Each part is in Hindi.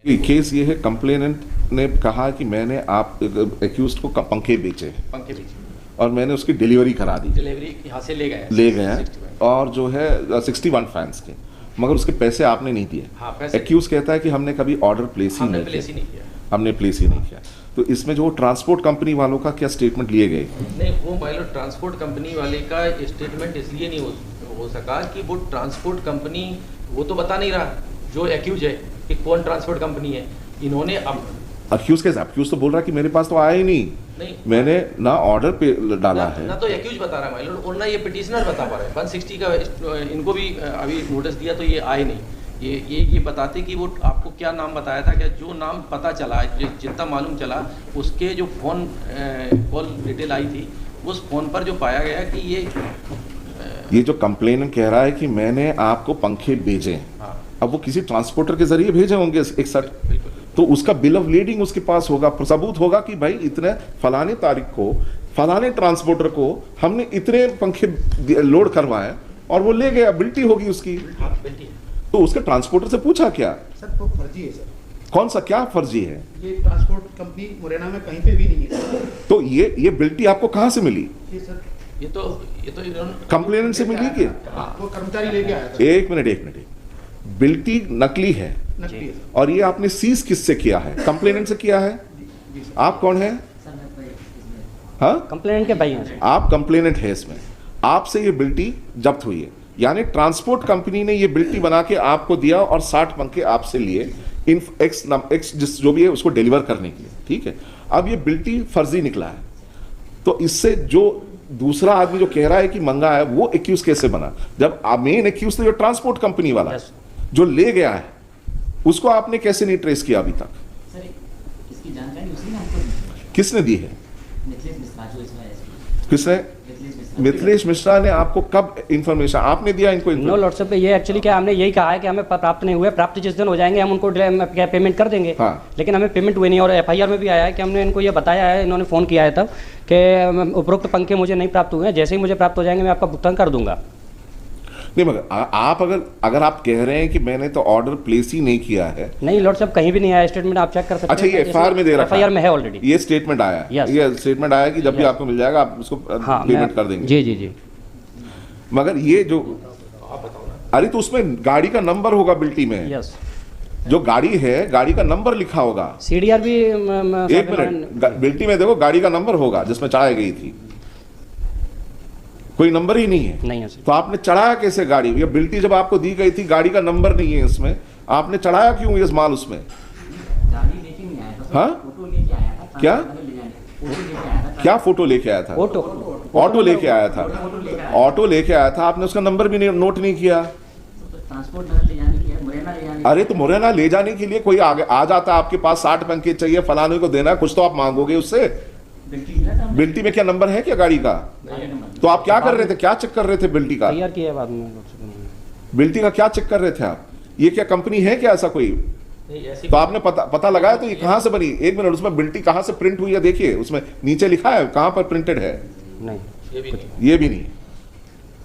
केस ये है, कंप्लेनेंट ने कहा कि मैंने आप एक्यूज्ड को पंखे बेचे और मैंने उसकी डिलीवरी करा दी, डिलीवरी यहाँ से ले गए हैं और जो है 61 फैंस के, मगर उसके पैसे आपने नहीं दिए। हाँ, एक्यूज कहता है कि हमने कभी ऑर्डर प्लेस ही नहीं किया, हमने प्लेस ही नहीं किया। तो इसमें जो ट्रांसपोर्ट कंपनी वालों का क्या स्टेटमेंट लिए गए? नहीं, वो मान लो ट्रांसपोर्ट कंपनी वाले का स्टेटमेंट इसलिए नहीं हो सका कि वो ट्रांसपोर्ट कंपनी वो तो बता नहीं रहा जो एक्यूज है कि कौन ट्रांसपोर्ट कंपनी है। इन्होंने अब एक्यूज तो बोल रहा है कि मेरे पास तो आया ही नहीं, मैंने ना ऑर्डर पे डाला है ना तो एक्यूज बता रहा है और ना ये पिटिशनर बता पा रहे हैं। 160 का इनको भी अभी नोटिस दिया तो ये आए नहीं। ये बताते कि वो आपको क्या नाम बताया था, क्या जो नाम पता चला, जितना मालूम चला उसके जो फ़ोन कॉल डिटेल आई थी उस फ़ोन पर जो पाया गया कि ये जो कंप्लेनेंट कह रहा है कि मैंने आपको पंखे भेजे, हाँ। अब वो किसी ट्रांसपोर्टर के जरिए भेजे होंगे 61, तो उसका बिल ऑफ लीडिंग उसके पास होगा, सबूत होगा कि भाई इतने फलाने तारीख को फलाने ट्रांसपोर्टर को हमने इतने पंखे लोड करवाए और वो ले गया, बिल्टी होगी उसकी। तो उसके ट्रांसपोर्टर से पूछा क्या? सर वो फर्जी है सर। कौन सा, क्या फर्जी है? ये ट्रांसपोर्ट कंपनी मुरैना में कहीं पे भी नहीं है। तो ये बिल्टी आपको कहाँ से मिली? ये सर ये तो कंप्लेनेंट से मिली कि वो कर्मचारी लेके आया था। एक मिनट, बिल्टी नकली है नकली है और ये आपने सीज किससे किया है? कंप्लेनेंट से किया है। आप कौन है? हाँ, कंप्लेनेंट के भाई हैं। आप कंप्लेनेंट है इसमें, आपसे ये बिल्टी जब्त हुई है, यानी ट्रांसपोर्ट कंपनी ने ये बिल्टी बना के आपको दिया और 60 पंखे आपसे लिए इन एक्स जिस जो भी है उसको डिलीवर करने के लिए, ठीक है। अब ये बिल्टी फर्जी निकला है, तो इससे जो दूसरा आदमी जो कह रहा है कि मंगा है वो एक्यूज कैसे बना, जब मेन एक्यूज तो जो ट्रांसपोर्ट कंपनी वाला जो ले गया है उसको आपने कैसे नहीं ट्रेस किया अभी तक? सर इसकी जानकारी उसी ने हमको दी। किसने दी है? मिथिलेश मिश्रा जो इसमें किसने? मिथिलेश मिश्रा ने आपको कब इंफॉर्मेशन आपने दिया इनको? नो लॉर्ड साहब, ये एक्चुअली क्या हमने यही कहा है कि हमें प्राप्त नहीं हुए, प्राप्त जिस दिन हो जाएंगे हम उनको क्या पेमेंट कर देंगे। हाँ। लेकिन हमें पेमेंट हुई नहीं और एफआईआर में भी आया है कि हमने इनको ये बताया है, इन्होंने फ़ोन किया है तब कि उपरोक्त पंखे मुझे नहीं प्राप्त हुए हैं, जैसे ही मुझे प्राप्त हो जाएंगे मैं आपका भुगतान कर दूंगा। नहीं, मगर आप अगर आप कह रहे हैं कि मैंने तो ऑर्डर प्लेस ही नहीं किया है। नहीं लॉर्ड साहब, कहीं भी नहीं आया स्टेटमेंट, आप चेक कर सकते हैं। अच्छा, ये एफआईआर में दे रखा है? एफआईआर में है ऑलरेडी, ये स्टेटमेंट आया है। Yes. ये स्टेटमेंट आया कि जब भी आपको मिल जाएगा आप उसको हाँ, पेमेंट कर देंगे। जी जी जी। मगर ये जो अरे तो उसमें गाड़ी का नंबर होगा बिल्टी में। यस, जो गाड़ी है गाड़ी का नंबर लिखा होगा। सीडीआर भी एक मिनट, बिल्टी में देखो गाड़ी का नंबर होगा जिसमें चढ़ाई गई थी, कोई नंबर ही नहीं है। नहीं है सर। तो आपने चढ़ाया कैसे गाड़ी? ये बिल्टी जब आपको दी गई थी गाड़ी का नंबर नहीं है इसमें, आपने चढ़ाया क्यों ये माल उसमें? गाड़ी लेके नहीं आया था। हाँ? फोटो लेके आया था। क्या? फोटो लेके आया था। क्या फोटो लेके आया था? ऑटो लेके आया था। ऑटो लेके आया था, आपने उसका नंबर भी नोट नहीं किया। ट्रांसपोर्ट ले जाने के लिए, मुरैना ले जाने। अरे तो मुरैना ले जाने के लिए कोई आगे आ जाता आपके पास, 60 पंखे चाहिए, फलाने को देना है, कुछ तो आप मांगोगे उससे। बिल्टी में क्या नंबर है क्या गाड़ी का? तो आप क्या कर रहे थे, क्या चेक कर रहे थे बिल्टी का? एफआईआर की है बाद में। बिल्टी का क्या चेक कर रहे थे आप? ये क्या कंपनी है क्या ऐसा कोई? तो आपने पता लगाया तो ये कहां से बनी? एक मिनट, उसमें बिल्टी कहां से प्रिंट हुई है देखिए, उसमें नीचे लिखा है कहां पर प्रिंटेड है? नहीं, ये भी नहीं।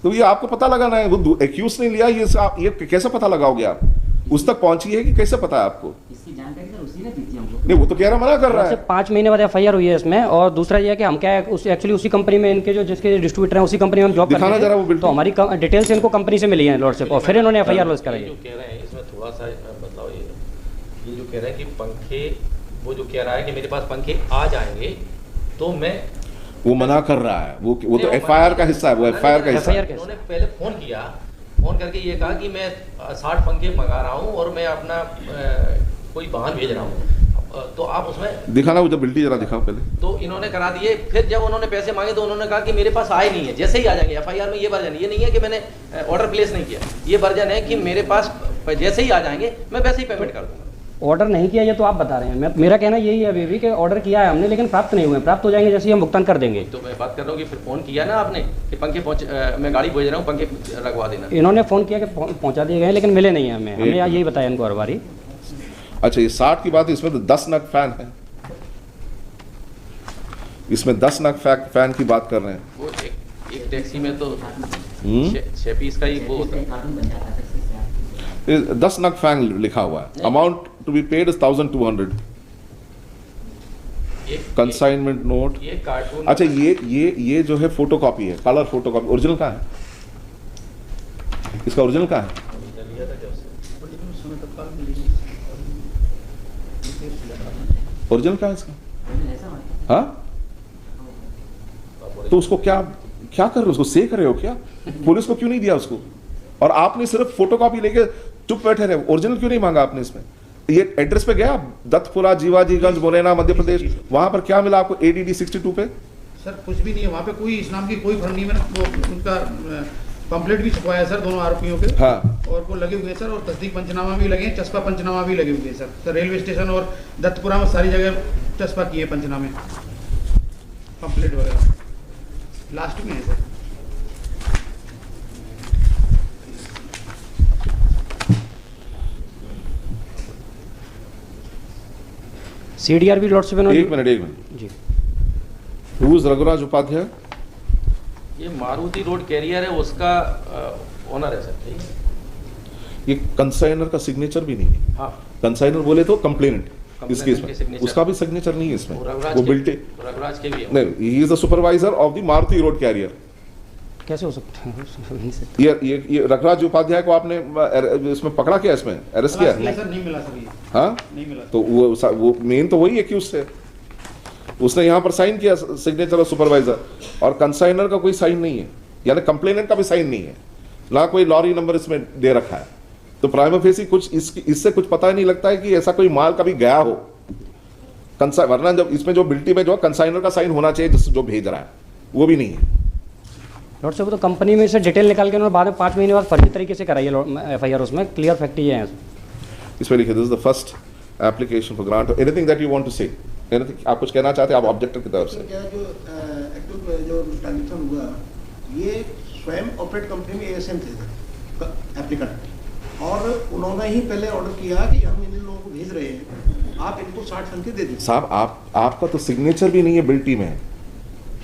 तो ये आपको पता लगाना है, वो एक्यूज ने लिया, ये कैसे पता लगाओगे आप? उस तक पहुंची है कि कैसे पता है आपको? इसकी जानकारी सर उसी ने दी थी हमको। नहीं, वो तो कह रहा, मना कर रहा है। 5 महीने बाद एफआईआर हुई है इसमें। और दूसरा ये है कि हम क्या है एक्चुअली उसी कंपनी में इनके जो जिसके डिस्ट्रीब्यूटर हैं उसी कंपनी में हम जॉब दिखाना जरा वो बिल्टी। तो हमारी डिटेल्स इनको कंपनी से मिली है लॉर्ड साहब, और फिर इन्होंने एफआईआर लॉन्च कराई है। जो कह रहे हैं इसमें थोड़ा सा बदलाव ये जो कह रहे हैं कि पंखे, वो जो कह रहा है कि मेरे पास पंखे आ जाएंगे तो मैं, वो मना कर रहा है, वो तो एफआईआर का हिस्सा है, वो एफआईआर का हिस्सा है। उन्होंने पहले फोन करके ये कहा कि मैं 60 पंखे मंगा रहा हूँ और मैं अपना कोई वाहन भेज रहा हूँ, तो आप उसमें दिखाना, वो जब बिल्टी जरा दिखाओ पहले। तो इन्होंने करा दिए। फिर जब उन्होंने पैसे मांगे तो उन्होंने कहा कि मेरे पास आए नहीं है, जैसे ही आ जाएंगे। एफआईआर में ये वर्जन, ये नहीं है कि मैंने ऑर्डर प्लेस नहीं किया, ये वर्जन है कि मेरे पास जैसे ही आ जाएंगे मैं वैसे ही पेमेंट कर दूंगा। ऑर्डर नहीं किया ये तो आप बता रहे हैं, मेरा कहना यही है अभी भी कि ऑर्डर किया है हमने, लेकिन प्राप्त नहीं हुए। प्राप्त हो जाएंगे जैसे ही हम भुगतान कर देंगे। तो मैं बात कर रहा हूँ कि फिर फोन किया ना आपने कि पंखे मैं गाड़ी भेज रहा हूँ, पंखे लगवा देना। इन्होंने फ़ोन किया कि पहुंचा दिए गए, लेकिन मिले नहीं हैं हमें। हमने यही बताया इनको हर बारी। अच्छा, ये 60 की बात है, इसमें तो 10 नग फैन है, इसमें 10 नग फैन की बात कर रहे हैं। वो एक टैक्सी में तो 6 पीस का ही वो होता है। 10 नग फैन लिखा हुआ है, amount to be paid is 1,200. Consignment note. ये कार्टून। अच्छा ये जो है फोटो कॉपी है, कलर फोटो कॉपी। ओरिजिनल कहाँ है इसका? ओरिजिनल कहाँ है? ओरिजिनल कहाँ है इसका? हाँ, तो उसको क्या क्या कर रहे हो? उसको सेक रहे हो क्या? पुलिस को क्यों नहीं दिया उसको? और आपने सिर्फ फोटोकॉपी लेके चुप बैठे रहे। ओरिजिनल क्यों नहीं मांगा आपने इसमें? ये एड्रेस पे गया दत्तपुरा, जीवाजीगंज, मुरैना, मध्य प्रदेश, वहां पर क्या मिला आपको ADD 62 पे? सर कुछ भी नहीं है वहाँ पे, कोई इस नाम की कोई फर्म नहीं है। मैंने उनका पंपलेट भी छपवाया सर दोनों आरोपियों के। हाँ, और वो लगे हुए हैं सर, और तस्दीक पंचनामा भी लगे हैं, चस्पा पंचनामा भी लगे हुए हैं सर। रेलवे स्टेशन और दत्तपुरा में सारी जगह चस्पा किए पंचनामे, पंपलेट वगैरह लास्ट में है सर। CDR भी लॉर्डशिप एक मिनट जी। Who is Raghuraj Upadhyay? ये मारुति रोड कैरियर है, उसका ओनर है सर। ठीक है? ये कंसाइनर का सिग्नेचर भी नहीं है। हाँ, कंसाइनर बोले तो कंप्लेनेंट इस केस के में, signature। उसका भी सिग्नेचर नहीं है इसमें। रघुराज वो के- बिल्टे रघुराज के भी है। नहीं, he is the supervisor of the Maruti road carrier. कैसे हो सकता है? ये रघुराज उपाध्याय को आपने इसमें पकड़ा क्या? इसमें अरेस्ट किया? नहीं सर, नहीं मिला सर, ये हाँ, नहीं मिला। तो वो मेन तो वही एक्यूज है। उसने यहाँ पर साइन किया सिग्नेचर ऑफ सुपरवाइजर, और कंसाइनर का कोई साइन नहीं है, यानी कंप्लेनेंट का भी साइन नहीं है, ना कोई लॉरी नंबर इसमें दे रखा है। तो प्राइमा फेसी कुछ इससे कुछ पता ही नहीं लगता है कि ऐसा कोई माल कभी गया हो वरना जब इसमें जो बिल्टी में जो कंसाइनर का साइन होना चाहिए जिससे जो भेज रहा है, वो भी नहीं है। लॉर्डशिप तो कंपनी में से डिटेल निकाल के उन्होंने बाद में 5 महीने बाद फर्जी तरीके से कराई है FIR, उसमें क्लियर फैक्ट ये है। इसमें लिखे this is the first application for grant. Anything that you want to say? Anything आप कुछ कहना चाहते हैं? आप ऑब्जेक्टर की तरफ से। क्या जो एक्टिव जो ट्रांजेक्शन हुआ, ये स्वयं ऑपरेट कंपनी में ASM थे एप्लीकेंट, और उन्होंने ही पहले ऑर्डर किया कि हम इन लोगों को भेज रहे हैं, आप इनको 60 संख्या दे दीजिए। साहब आपका तो सिग्नेचर भी नहीं है बिल्टी में,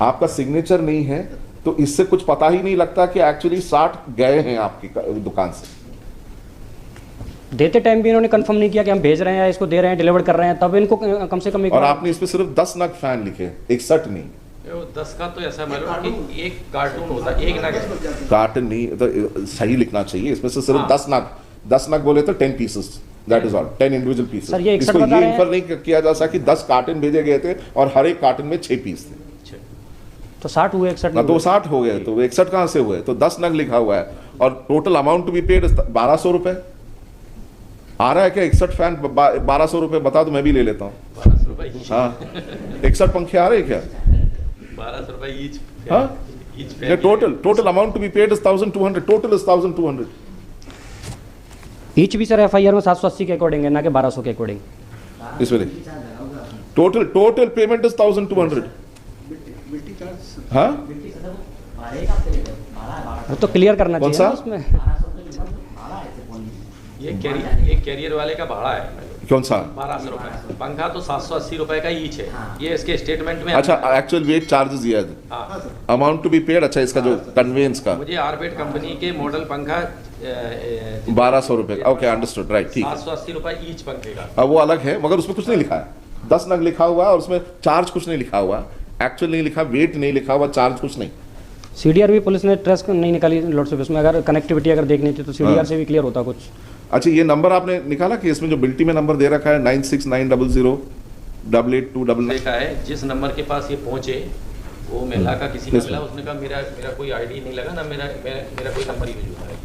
आपका सिग्नेचर नहीं है, तो इससे कुछ पता ही नहीं लगता कि एक्चुअली 60 गए हैं आपकी दुकान से। देते टाइम भी इन्होंने कंफर्म नहीं किया कि हम भेज रहे हैं या इसको दे रहे हैं, डिलीवर कर रहे हैं, तब इनको कम से कम एक और आपने इसमें सिर्फ 10 नग फैन लिखे, 61 नहीं। 10 का तो ऐसा मालूम कि एक कार्टून होता है, एक नग है। कार्टन नहीं तो सही लिखना चाहिए। इसमें से सिर्फ हाँ। 10 नग बोले तो 10 pieces, that is all, 10 individual pieces. Sir, ये 61 इसको बता ये रहे हैं। इंफर नहीं किया जा सकता कि 10 कार्टन भेजे गए थे और हर एक कार्टन में 6 पीस थे। तो 60 हुए, 61 ना तो 60 हो गए, तो 61 कहाँ से हुए? तो 10 नग लिखा हुआ है, और total amount to be paid 1200 रुपए आ रहा है क्या? 61 फैन 1200 रुपए बता दो, मैं भी ले लेता हूँ। 1200 रुपए ईच। हाँ, 61 पंखे आ रहे हैं क्या? 1200 रुपए ईच। हाँ, ये total amount to be paid is 1200, total is 1200। Each भी सर FIR में 780 के अकॉर्डिंग है, ना कि 1200 के अकॉर्डिंग। इसमें टोटल पेमेंट इज 1200। बिल्टी चार्ज हाँ, वो तो क्लियर करना कौन चाहिए ना सा? उसमें। ये कैरियर वाले का भाड़ा है कौन सा? 1200 रुपए। पंखा तो 780 रुपए का ईच है। ये इसके स्टेटमेंट में। अच्छा, एक्चुअल वेट चार्जेस ये है, हाँ, अमाउंट टू बी पेड। अच्छा, इसका जो कन्वेंस का मुझे आरबेट कंपनी के मॉडल पंखा 1200 रुपए का। ओके, अंडरस्टूड, राइट, ठीक है। 780 रुपए ईच पंखे का। अब वो अलग है, मगर उसमें कुछ नहीं लिखा है। 10 नग लिखा हुआ है और उसमें चार्ज कुछ नहीं लिखा हुआ, एक्चुअल नहीं लिखा, वेट नहीं लिखा हुआ, चार्ज कुछ नहीं। CDR भी पुलिस ने ट्रेस नहीं निकाली लॉर्डशिप, उसमें अगर कनेक्टिविटी अगर देखनी थी तो CDR से भी क्लियर होता कुछ। अच्छा, ये नंबर आपने निकाला कि इसमें जो बिल्टी में नंबर दे रखा है 9690088299? देखा है, जिस नंबर के पास ये पहुंचे वो महिला का किसी ने मिला, उसने कहा मेरा कोई आईडी नहीं लगा ना, मेरा कोई नंबर ही नहीं जुड़ा है।